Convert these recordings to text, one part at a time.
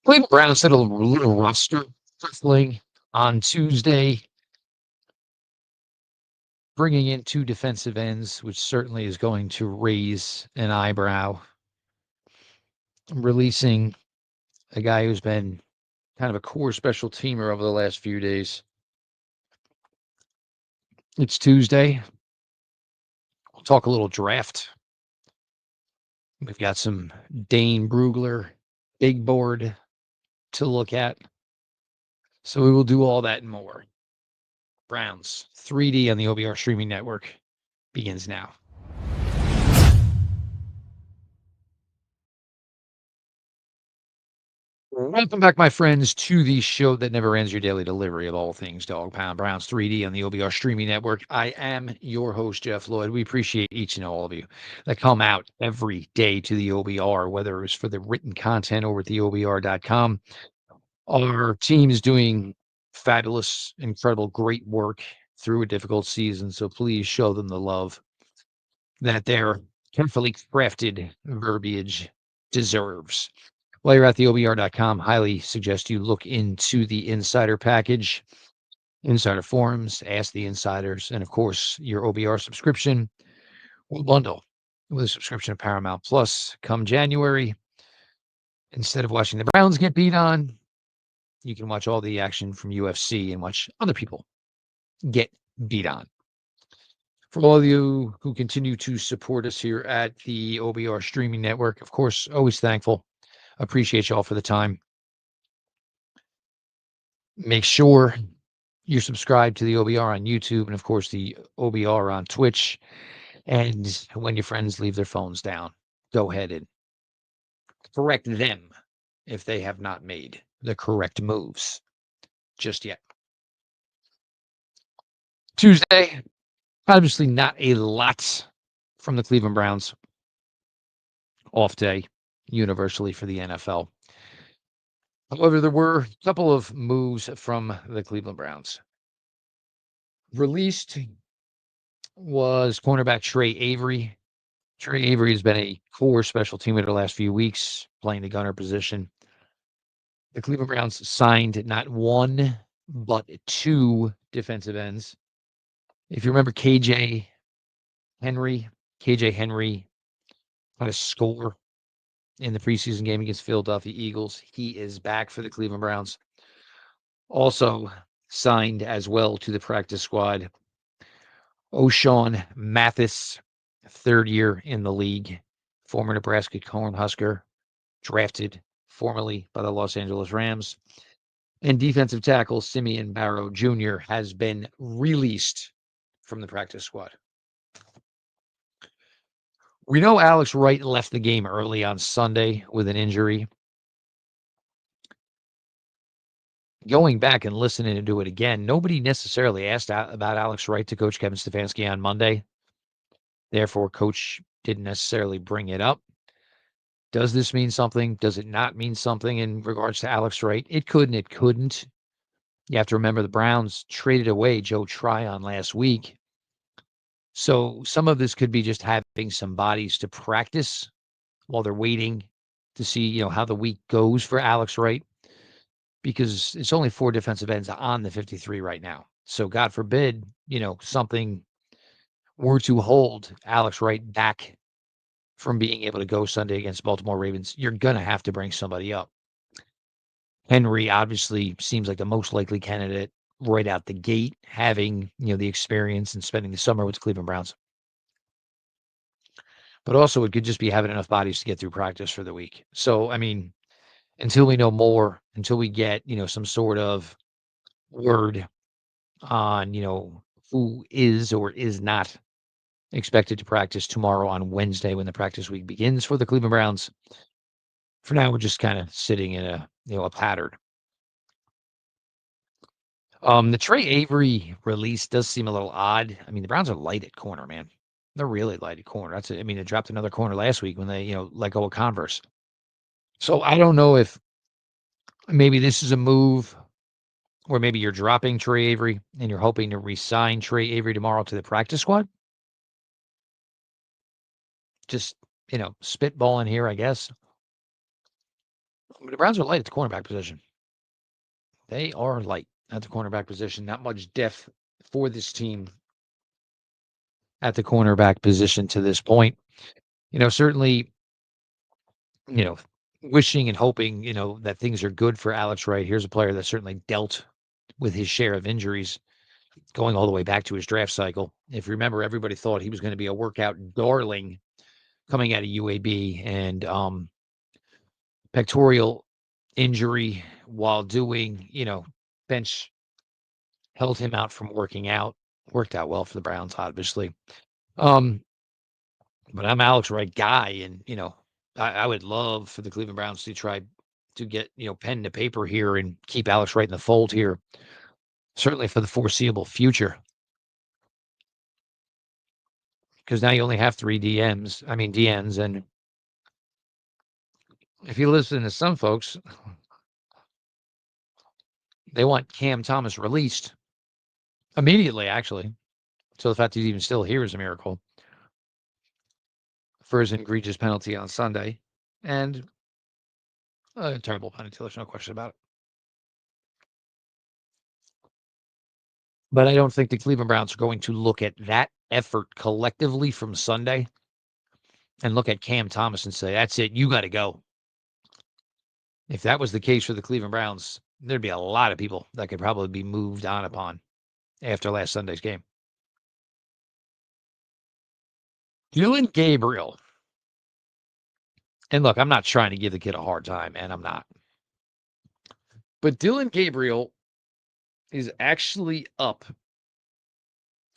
Cleveland Browns had a little roster shuffling on Tuesday, bringing in two defensive ends, which certainly is going to raise an eyebrow. Releasing a guy who's been kind of a core special teamer over the last few days. It's Tuesday. We'll talk a little draft. We've got some Dane Brugler big board to look at. So we will do all that and more. Browns 3D on the OBR streaming network begins now. Welcome back, my friends, to the show that never ends, your daily delivery of all things Dog Pound Browns 3D on the OBR streaming network. I am your host, Jeff Lloyd. We appreciate each and all of you that come out every day to the OBR, whether it's for the written content over at theobr.com. Our team is doing fabulous, incredible, great work through a difficult season, so please show them the love that their carefully crafted verbiage deserves. While you're at theobr.com, highly suggest you look into the insider package, insider forums, ask the insiders, and of course, your OBR subscription will bundle with a subscription to Paramount Plus come January. Instead of watching the Browns get beat on, you can watch all the action from UFC and watch other people get beat on. For all of you who continue to support us here at the OBR streaming network, of course, always thankful. Appreciate y'all for the time. Make sure you're subscribed to the OBR on YouTube and, of course, the OBR on Twitch. And when your friends leave their phones down, go ahead and correct them if they have not made the correct moves just yet. Tuesday, obviously not a lot from the Cleveland Browns. Off day universally for the NFL. However, there were a couple of moves from the Cleveland Browns. Released was cornerback Trey Avery. Trey Avery has been a core special teamer the last few weeks, playing the gunner position. The Cleveland Browns signed not one, but two defensive ends. If you remember KJ Henry had a score in the preseason game against Philadelphia Eagles. He is back for the Cleveland Browns. Also signed as well to the practice squad, O'Shawn Mathis, third year in the league, former Nebraska Cornhusker, drafted formerly by the Los Angeles Rams. And defensive tackle Simeon Barrow Jr. has been released from the practice squad. We know Alex Wright left the game early on Sunday with an injury. Going back and listening to it again, nobody necessarily asked about Alex Wright to Coach Kevin Stefanski on Monday. Therefore, Coach didn't necessarily bring it up. Does this mean something? Does it not mean something in regards to Alex Wright? It could and it couldn't. You have to remember the Browns traded away Joe Tryon last week. So some of this could be just having some bodies to practice while they're waiting to see, how the week goes for Alex Wright, because it's only 4 defensive ends on the 53 right now. So God forbid, something were to hold Alex Wright back from being able to go Sunday against Baltimore Ravens. You're going to have to bring somebody up. Henry obviously seems like the most likely candidate right out the gate, having, the experience and spending the summer with the Cleveland Browns. But also it could just be having enough bodies to get through practice for the week. So, until we know more, until we get, some sort of word on, who is or is not expected to practice tomorrow on Wednesday when the practice week begins for the Cleveland Browns, for now, we're just kind of sitting in a pattern. The Trey Avery release does seem a little odd. The Browns are light at corner, man. They're really light at corner. They dropped another corner last week when they, let go of Converse. So I don't know if maybe this is a move where maybe you're dropping Trey Avery and you're hoping to re-sign Trey Avery tomorrow to the practice squad. Just, spitballing here, I guess. The Browns are light at the cornerback position. They are light at the cornerback position. Not much depth for this team at the cornerback position to this point. Certainly, you know, wishing and hoping, that things are good for Alex Wright. Here's a player that certainly dealt with his share of injuries going all the way back to his draft cycle. If you remember, everybody thought he was going to be a workout darling coming out of UAB, and pectoral injury while doing, bench held him out from working out. Worked out well for the Browns, obviously. Um, but I'm Alex Wright guy, and I would love for the Cleveland Browns to try to get pen to paper here and keep Alex Wright in the fold here, certainly for the foreseeable future. Because now you only have 3 DNs, and if you listen to some folks, they want Cam Thomas released immediately, actually. So the fact that he's even still here is a miracle for his egregious penalty on Sunday. And a terrible penalty, there's no question about it. But I don't think the Cleveland Browns are going to look at that effort collectively from Sunday and look at Cam Thomas and say, that's it, you got to go. If that was the case for the Cleveland Browns, there'd be a lot of people that could probably be moved on upon after last Sunday's game. Dillon Gabriel. And look, I'm not trying to give the kid a hard time, and I'm not. But Dillon Gabriel is actually up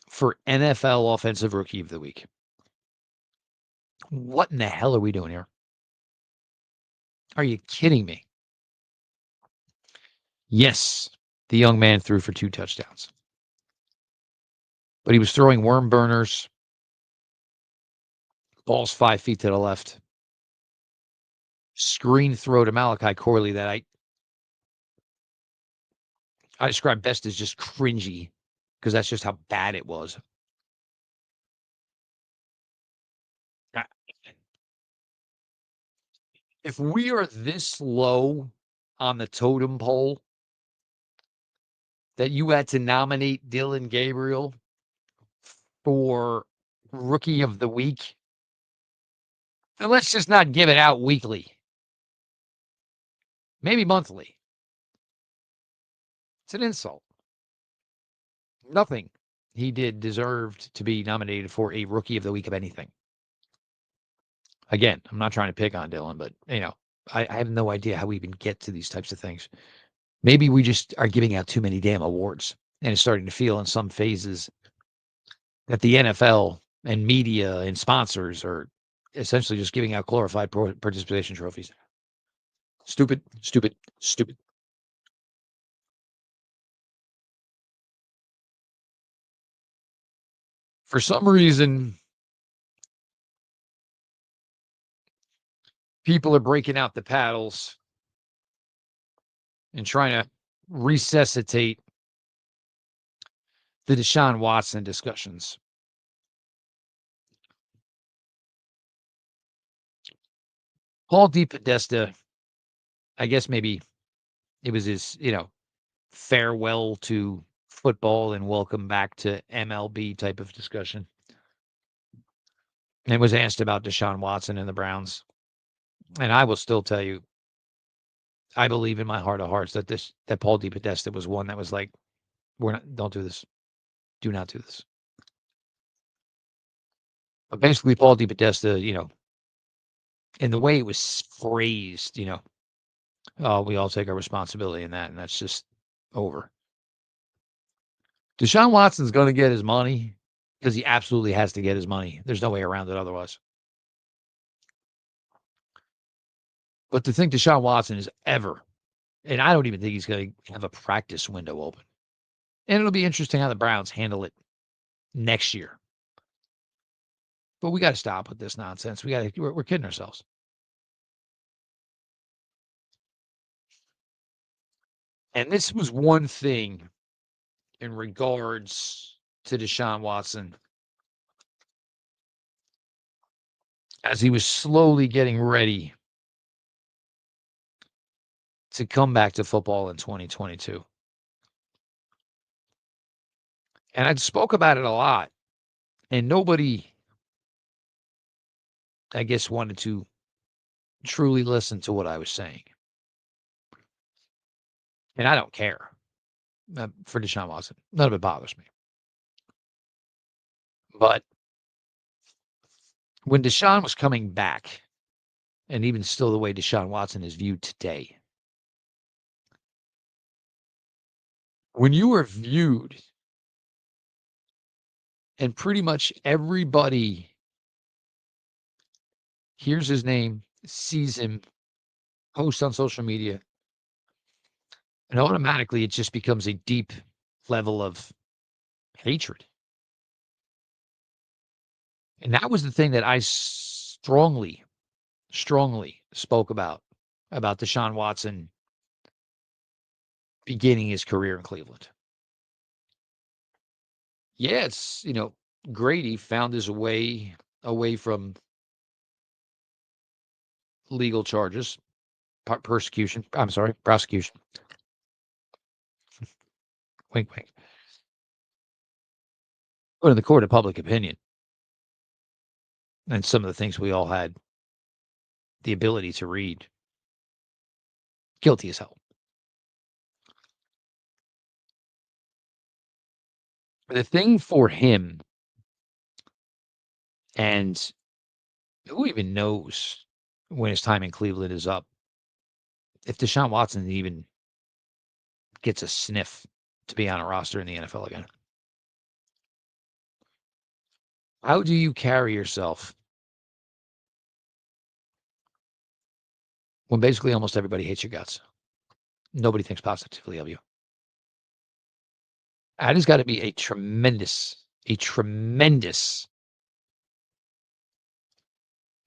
for NFL Offensive Rookie of the Week. What in the hell are we doing here? Are you kidding me? Yes, the young man threw for 2 touchdowns. But he was throwing worm burners, balls 5 feet to the left. Screen throw to Malachi Corley that I describe best as just cringy, because that's just how bad it was. If we are this low on the totem pole that you had to nominate Dillon Gabriel for Rookie of the Week, then let's just not give it out weekly. Maybe monthly. It's an insult. Nothing he did deserved to be nominated for a Rookie of the Week of anything. Again, I'm not trying to pick on Dillon, but, I have no idea how we even get to these types of things. Maybe we just are giving out too many damn awards, and it's starting to feel in some phases that the NFL and media and sponsors are essentially just giving out glorified participation trophies. Stupid, stupid, stupid. For some reason, people are breaking out the paddles and trying to resuscitate the Deshaun Watson discussions. Paul DePodesta, I guess maybe it was his, farewell to football and welcome back to MLB type of discussion. And was asked about Deshaun Watson and the Browns. And I will still tell you, I believe in my heart of hearts that Paul DePodesta was one that was like, don't do this. Do not do this. But basically, Paul DePodesta, in the way it was phrased, we all take our responsibility in that, and that's just over. Deshaun Watson's going to get his money because he absolutely has to get his money. There's no way around it otherwise. But to think Deshaun Watson is ever, and I don't even think he's going to have a practice window open. And it'll be interesting how the Browns handle it next year. But we got to stop with this nonsense. We're kidding ourselves. And this was one thing in regards to Deshaun Watson as he was slowly getting ready to come back to football in 2022. And I spoke about it a lot, and nobody, I guess, wanted to truly listen to what I was saying. And I don't care for Deshaun Watson. None of it bothers me. But when Deshaun was coming back, and even still the way Deshaun Watson is viewed today, when you are viewed and pretty much everybody hears his name, sees him, posts on social media, and automatically it just becomes a deep level of hatred. And that was the thing that I strongly, strongly spoke about Deshaun Watson beginning his career in Cleveland. Yeah, it's, great he found his way away from legal charges, persecution. I'm sorry, prosecution. Wink, wink. But in the court of public opinion, and some of the things we all had the ability to read, guilty as hell. The thing for him, and who even knows when his time in Cleveland is up, if Deshaun Watson even gets a sniff to be on a roster in the NFL again. How do you carry yourself when basically almost everybody hates your guts? Nobody thinks positively of you. That has got to be a tremendous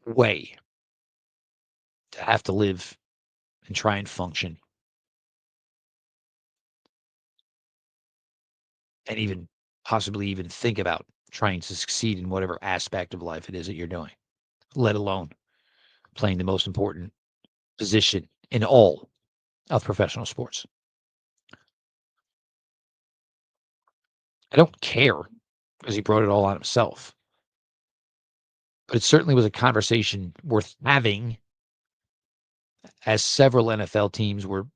way to have to live and try and function and even possibly even think about trying to succeed in whatever aspect of life it is that you're doing, let alone playing the most important position in all of professional sports. I don't care because he brought it all on himself. But it certainly was a conversation worth having as several NFL teams were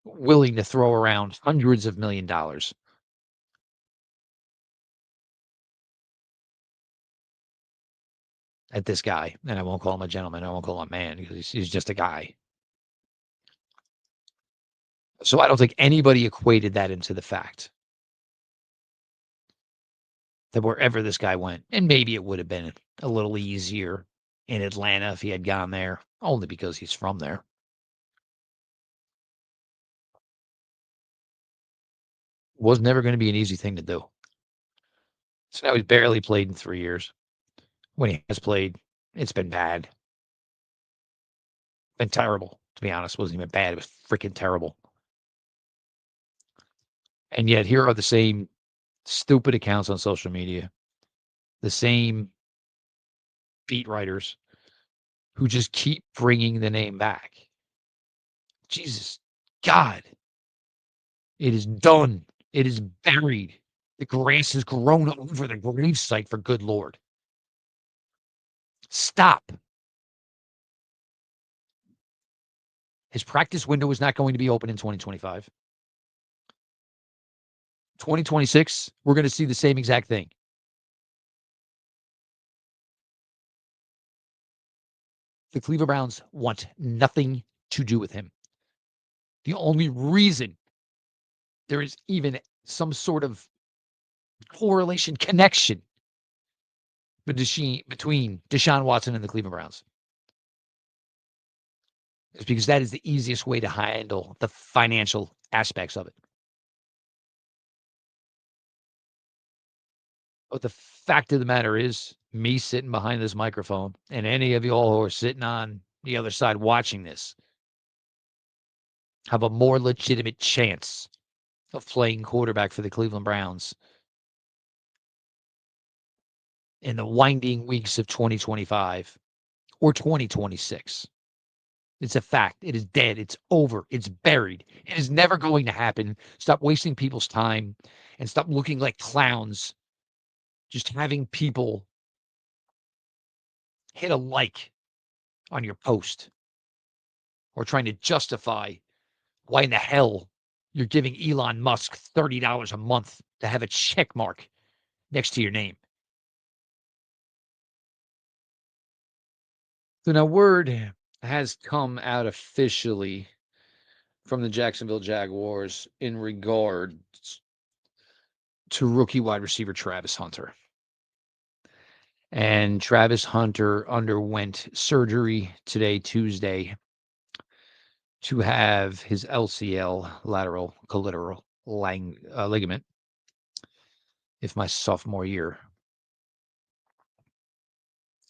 willing to throw around hundreds of $1,000,000 at this guy. And I won't call him a gentleman. I won't call him a man because he's just a guy. So I don't think anybody equated that into the fact that wherever this guy went, and maybe it would have been a little easier in Atlanta if he had gone there, only because he's from there. Was never going to be an easy thing to do. So now he's barely played in 3 years. When he has played, it's been bad. Been terrible, to be honest. It wasn't even bad. It was freaking terrible. And yet here are the same stupid accounts on social media, the same beat writers who just keep bringing the name back. Jesus, God, it is done. It is buried. The grass has grown over the gravesite, for good Lord. Stop. His practice window is not going to be open in 2025. 2026, we're going to see the same exact thing. The Cleveland Browns want nothing to do with him. The only reason there is even some sort of correlation, connection between Deshaun Watson and the Cleveland Browns is because that is the easiest way to handle the financial aspects of it. But the fact of the matter is, me sitting behind this microphone and any of you all who are sitting on the other side watching this have a more legitimate chance of playing quarterback for the Cleveland Browns in the winding weeks of 2025 or 2026 It's a fact. It is dead. It's over. It's buried. It is never going to happen. Stop wasting people's time and stop looking like clowns. Just having people hit a like on your post or trying to justify why in the hell you're giving Elon Musk $30 a month to have a check mark next to your name. So now word has come out officially from the Jacksonville Jaguars in regards to rookie wide receiver Travis Hunter. And Travis Hunter underwent surgery today, Tuesday, to have his LCL, lateral collateral ligament, if my sophomore year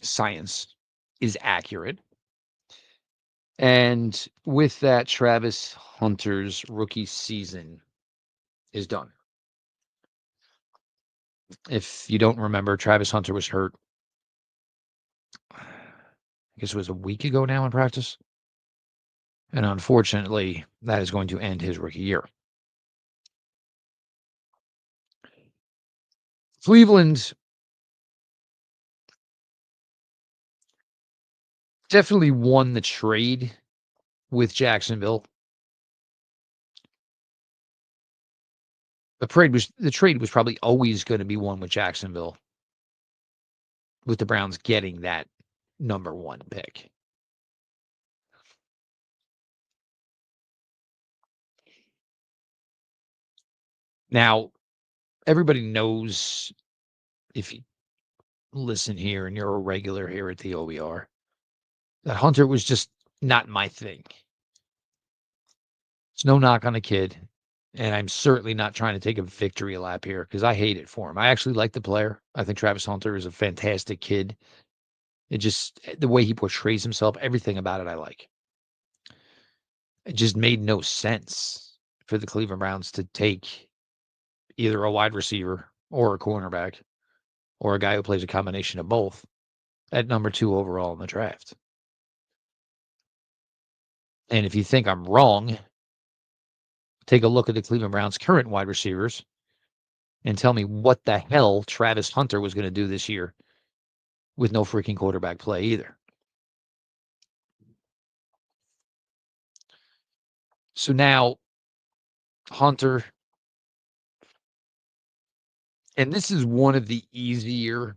science is accurate. And with that, Travis Hunter's rookie season is done. If you don't remember, Travis Hunter was hurt, I guess it was a week ago now in practice. And unfortunately, that is going to end his rookie year. Cleveland definitely won the trade with Jacksonville. The trade was probably always going to be won with Jacksonville, with the Browns getting that number 1 pick. Now, everybody knows, if you listen here and you're a regular here at the OBR, that Hunter was just not my thing. It's no knock on the kid, and I'm certainly not trying to take a victory lap here because I hate it for him. I actually like the player. I think Travis Hunter is a fantastic kid. It just, the way he portrays himself, everything about it I like. It just made no sense for the Cleveland Browns to take either a wide receiver or a cornerback or a guy who plays a combination of both at number 2 overall in the draft. And if you think I'm wrong, take a look at the Cleveland Browns' current wide receivers and tell me what the hell Travis Hunter was going to do this year with no freaking quarterback play either. So now Hunter, and this is one of the easier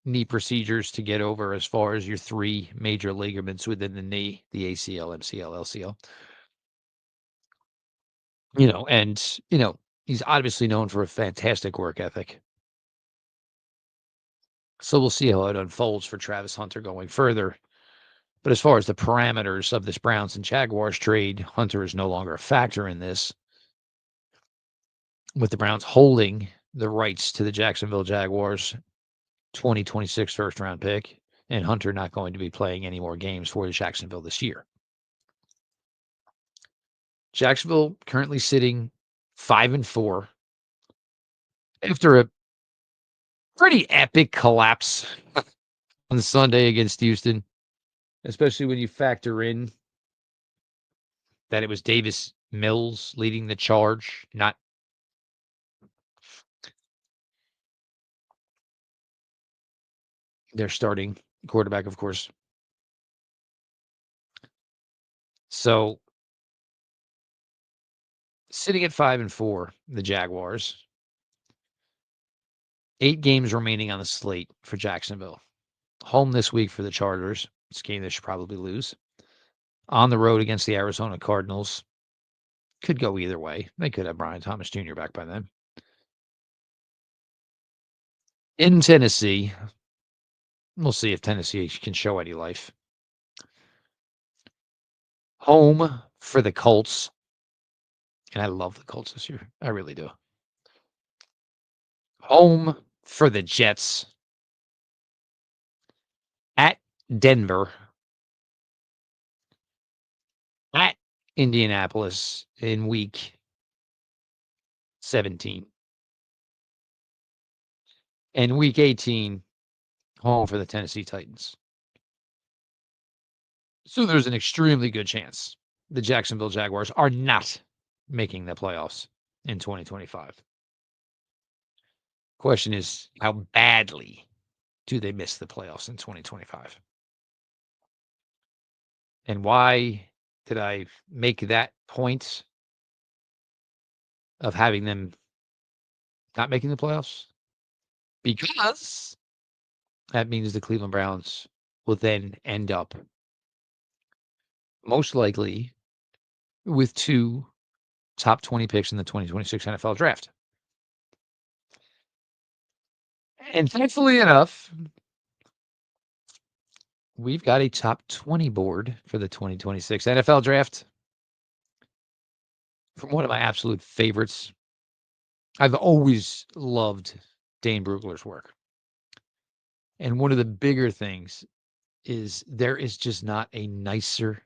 knee procedures to get over as far as your 3 major ligaments within the knee, the ACL, MCL, LCL. And he's obviously known for a fantastic work ethic. So we'll see how it unfolds for Travis Hunter going further. But as far as the parameters of this Browns and Jaguars trade, Hunter is no longer a factor in this, with the Browns holding the rights to the Jacksonville Jaguars 2026 first-round pick, and Hunter not going to be playing any more games for the Jacksonville this year. Jacksonville currently sitting 5-4 after a pretty epic collapse on Sunday against Houston, especially when you factor in that it was Davis Mills leading the charge, not their starting quarterback, of course. So sitting at 5-4, the Jaguars, 8 games remaining on the slate for Jacksonville. Home this week for the Chargers. It's a game they should probably lose. On the road against the Arizona Cardinals. Could go either way. They could have Brian Thomas Jr. back by then. In Tennessee, we'll see if Tennessee can show any life. Home for the Colts. And I love the Colts this year. I really do. Home for the Jets. At Denver. At Indianapolis in week 17. And week 18, home for the Tennessee Titans. So there's an extremely good chance the Jacksonville Jaguars are not making the playoffs in 2025. Question is, how badly do they miss the playoffs in 2025? And why did I make that point of having them not making the playoffs? Because that means the Cleveland Browns will then end up most likely with 2 top 20 picks in the 2026 NFL Draft. And thankfully enough, we've got a top 20 board for the 2026 NFL Draft from one of my absolute favorites. I've always loved Dane Brugler's work. And one of the bigger things is there is just not a nicer,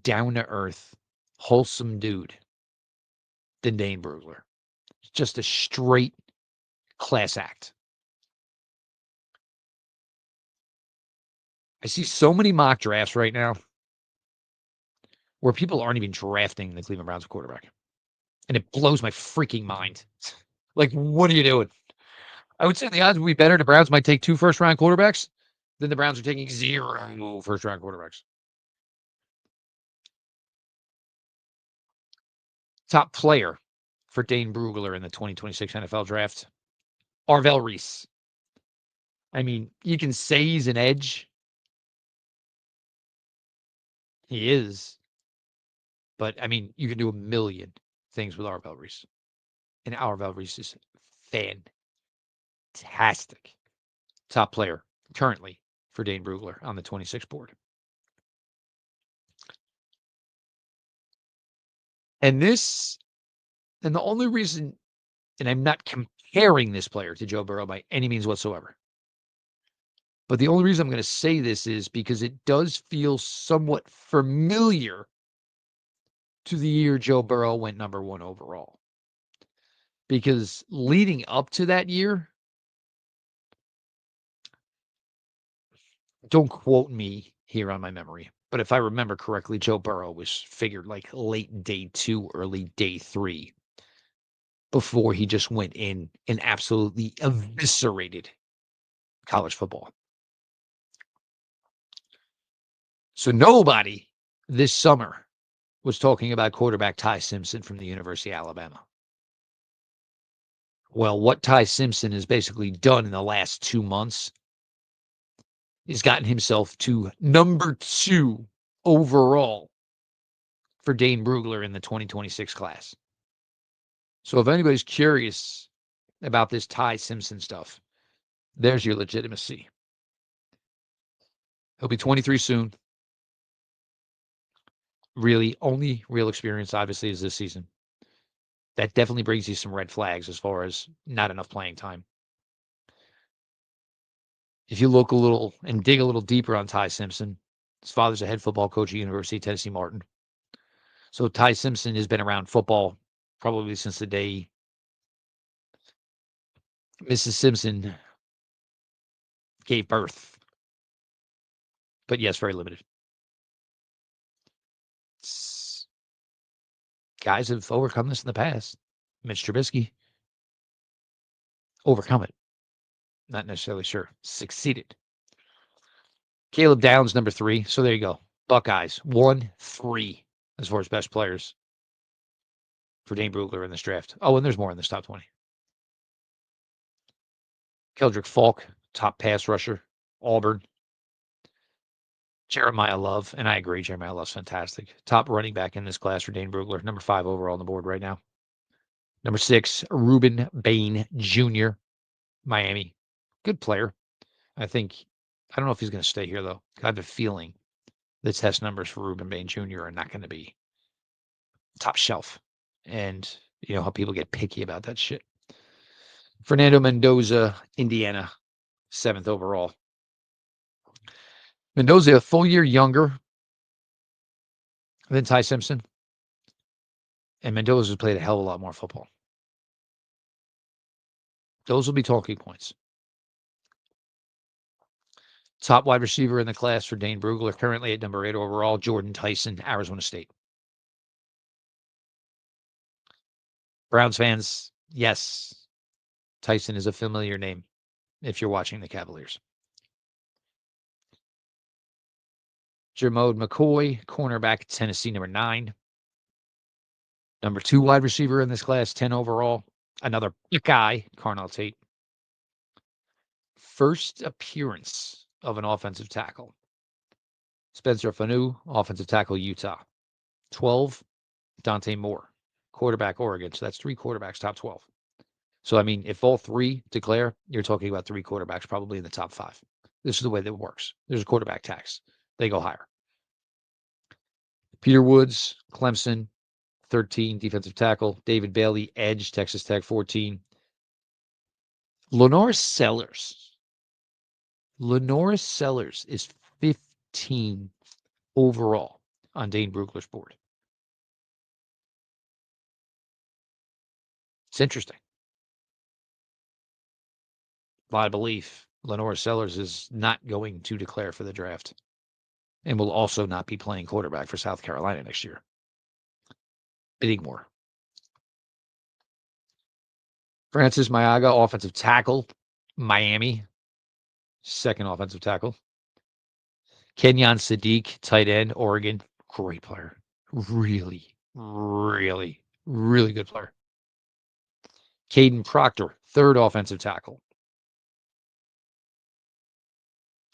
down-to-earth, wholesome dude than Dane Brugler. Just a straight class act. I see so many mock drafts right now where people aren't even drafting the Cleveland Browns quarterback. And it blows my freaking mind. Like, what are you doing? I would say the odds would be better. The Browns might take 2 first-round quarterbacks than the Browns are taking 0 first-round quarterbacks. Top player for Dane Brugler in the 2026 NFL Draft, Arvell Reese. I mean, you can say he's an edge. He is. But, I mean, you can do a million things with Arvell Reese. And Arvell Reese is fantastic. Top player currently for Dane Brugler on the 26 board. And the only reason, and I'm not comparing this player to Joe Burrow by any means whatsoever, but the only reason I'm going to say this is because it does feel somewhat familiar to the year Joe Burrow went number 1 overall. Because leading up to that year, don't quote me here on my memory, but if I remember correctly, Joe Burrow was figured like late day 2, early day 3 before he just went in and absolutely eviscerated college football. So nobody this summer was talking about quarterback Ty Simpson from the University of Alabama. Well, what Ty Simpson has basically done in the last 2 months is gotten himself to number 2 overall for Dane Brugler in the 2026 class. So if anybody's curious about this Ty Simpson stuff, there's your legitimacy. He'll be 23 soon. Really, only real experience, obviously, is this season. That definitely brings you some red flags as far as not enough playing time. If you look a little and dig a little deeper on Ty Simpson, his father's a head football coach at University of Tennessee Martin. So Ty Simpson has been around football probably since the day Mrs. Simpson gave birth. But yes, very limited. Guys have overcome this in the past. Mitch Trubisky overcome it. Not necessarily sure. Succeeded. Caleb Downs, number 3. So there you go. Buckeyes, 1-3 as far as best players for Dane Brugler in this draft. Oh, and there's more in this top 20. Keldrick Falk, top pass rusher, Auburn. Jeremiah Love, and I agree, Jeremiah Love's fantastic. Top running back in this class for Dane Brugler, number 5 overall on the board right now. Number 6, Ruben Bain Jr., Miami. Good player. I don't know if he's going to stay here, though. I have a feeling the test numbers for Ruben Bain Jr. are not going to be top shelf. And you know how people get picky about that shit. Fernando Mendoza, Indiana, 7th overall. Mendoza, a full year younger than Ty Simpson. And Mendoza's played a hell of a lot more football. Those will be talking points. Top wide receiver in the class for Dane Brugler, currently at number 8 overall, Jordan Tyson, Arizona State. Browns fans, yes, Tyson is a familiar name if you're watching the Cavaliers. Jermode McCoy, cornerback, Tennessee, number 9. Number 2 wide receiver in this class, 10 overall. Another guy, Carnell Tate. First appearance of an offensive tackle. Spencer Fanu, offensive tackle, Utah. 12, Dante Moore, quarterback, Oregon. So that's 3 quarterbacks, top 12. So, I mean, if all 3 declare, you're talking about 3 quarterbacks probably in the top 5. This is the way that it works. There's a quarterback tax. They go higher. Peter Woods, Clemson, 13, defensive tackle. David Bailey, edge, Texas Tech, 14. Lenore Sellers. Lenore Sellers is 15 overall on Dane Brugler's board. It's interesting. A lot of belief. Lenore Sellers is not going to declare for the draft and will also not be playing quarterback for South Carolina next year. Bidding more. Francis Mayaga, offensive tackle, Miami, second offensive tackle. Kenyon Sadiq, tight end, Oregon, great player. Really, really, really good player. Caden Proctor, third offensive tackle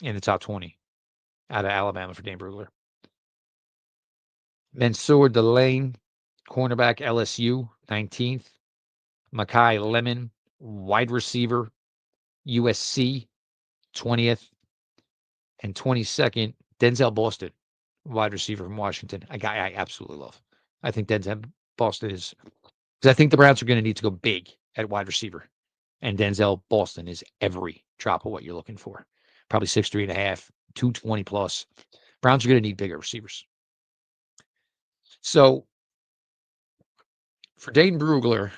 in the top 20 out of Alabama for Dane Brugler. Mansour Delane, cornerback, LSU, 19th. Makai Lemon, wide receiver, USC, 20th. And 22nd, Denzel Boston, wide receiver from Washington, a guy I absolutely love. I think Denzel Boston is, because I think the Browns are going to need to go big at wide receiver. And Denzel Boston is every drop of what you're looking for. Probably 6'3.5", 220 plus. Browns are going to need bigger receivers. So for Dane Brugler,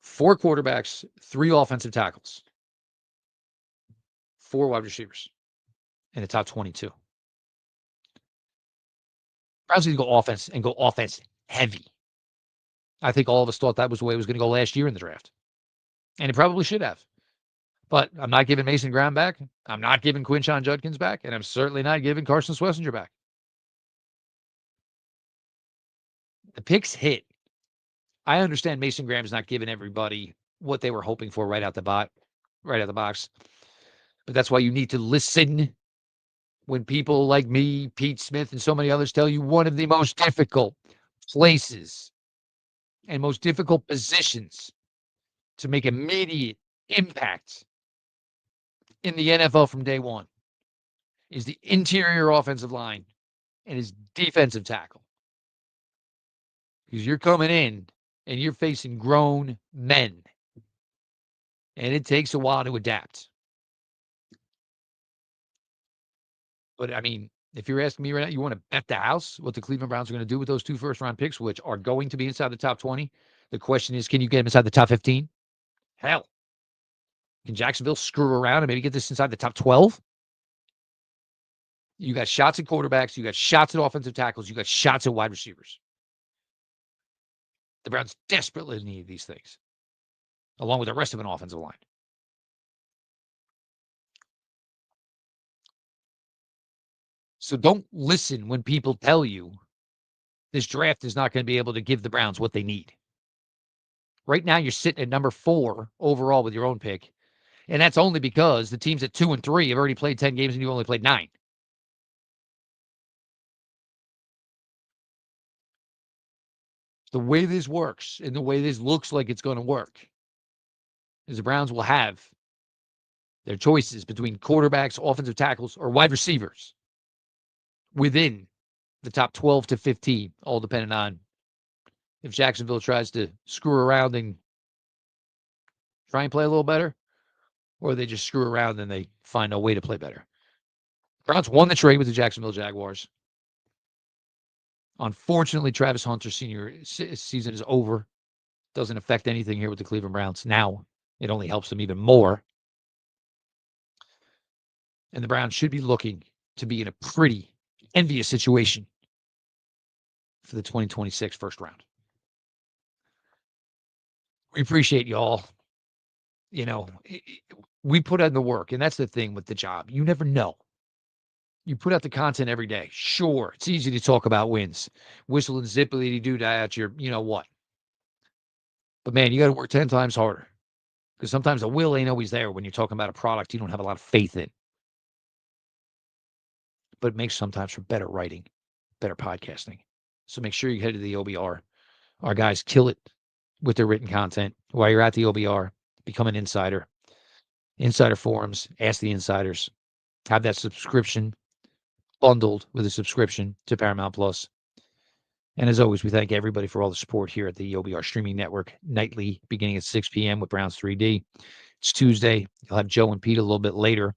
4 quarterbacks, 3 offensive tackles, 4 wide receivers in the top 22. Browns need to go offense and go offense heavy. I think all of us thought that was the way it was going to go last year in the draft. And it probably should have. But I'm not giving Mason Graham back. I'm not giving Quinshon Judkins back. And I'm certainly not giving Carson Schlesinger back. The picks hit. I understand Mason Graham's not giving everybody what they were hoping for right out the box. But that's why you need to listen when people like me, Pete Smith, and so many others tell you one of the most difficult places and most difficult positions to make immediate impact in the NFL from day one is the interior offensive line and his defensive tackle. Because you're coming in and you're facing grown men. And it takes a while to adapt. But, I mean, if you're asking me right now, you want to bet the house what the Cleveland Browns are going to do with those 2 first-round picks, which are going to be inside the top 20. The question is, can you get them inside the top 15? Hell. Can Jacksonville screw around and maybe get this inside the top 12? You got shots at quarterbacks. You got shots at offensive tackles. You got shots at wide receivers. The Browns desperately need these things, along with the rest of an offensive line. So don't listen when people tell you this draft is not going to be able to give the Browns what they need. Right now, you're sitting at number 4 overall with your own pick. And that's only because the teams at 2 and 3 have already played 10 games and you only played 9. The way this works and the way this looks like it's going to work is the Browns will have their choices between quarterbacks, offensive tackles, or wide receivers within the top 12 to 15, all depending on if Jacksonville tries to screw around and try and play a little better, or they just screw around and they find a way to play better. Browns won the trade with the Jacksonville Jaguars. Unfortunately, Travis Hunter's senior season is over. Doesn't affect anything here with the Cleveland Browns. Now, it only helps them even more. And the Browns should be looking to be in a pretty envious situation for the 2026 first round. We appreciate y'all. We put in the work, and that's the thing with the job. You never know. You put out the content every day. Sure, it's easy to talk about wins. Whistle and zippity do that at your, you know what. But man, you got to work 10 times harder because sometimes the will ain't always there when you're talking about a product you don't have a lot of faith in. But it makes sometimes for better writing, better podcasting. So make sure you head to the OBR. Our guys kill it with their written content. While you're at the OBR, become an insider. Insider forums, ask the insiders. Have that subscription bundled with a subscription to Paramount Plus. And as always, we thank everybody for all the support here at the OBR streaming network nightly, beginning at 6 p.m. with Browns 3D. It's Tuesday. You'll have Joe and Pete a little bit later,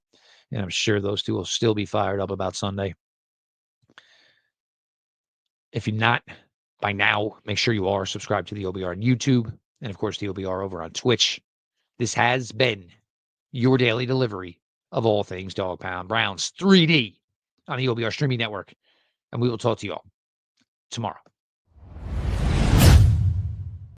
and I'm sure those two will still be fired up about Sunday. If you're not by now, make sure you are subscribed to the OBR on YouTube and, of course, the OBR over on Twitch. This has been your daily delivery of all things Dog Pound Browns 3D on the OBR streaming network. And we will talk to you all tomorrow.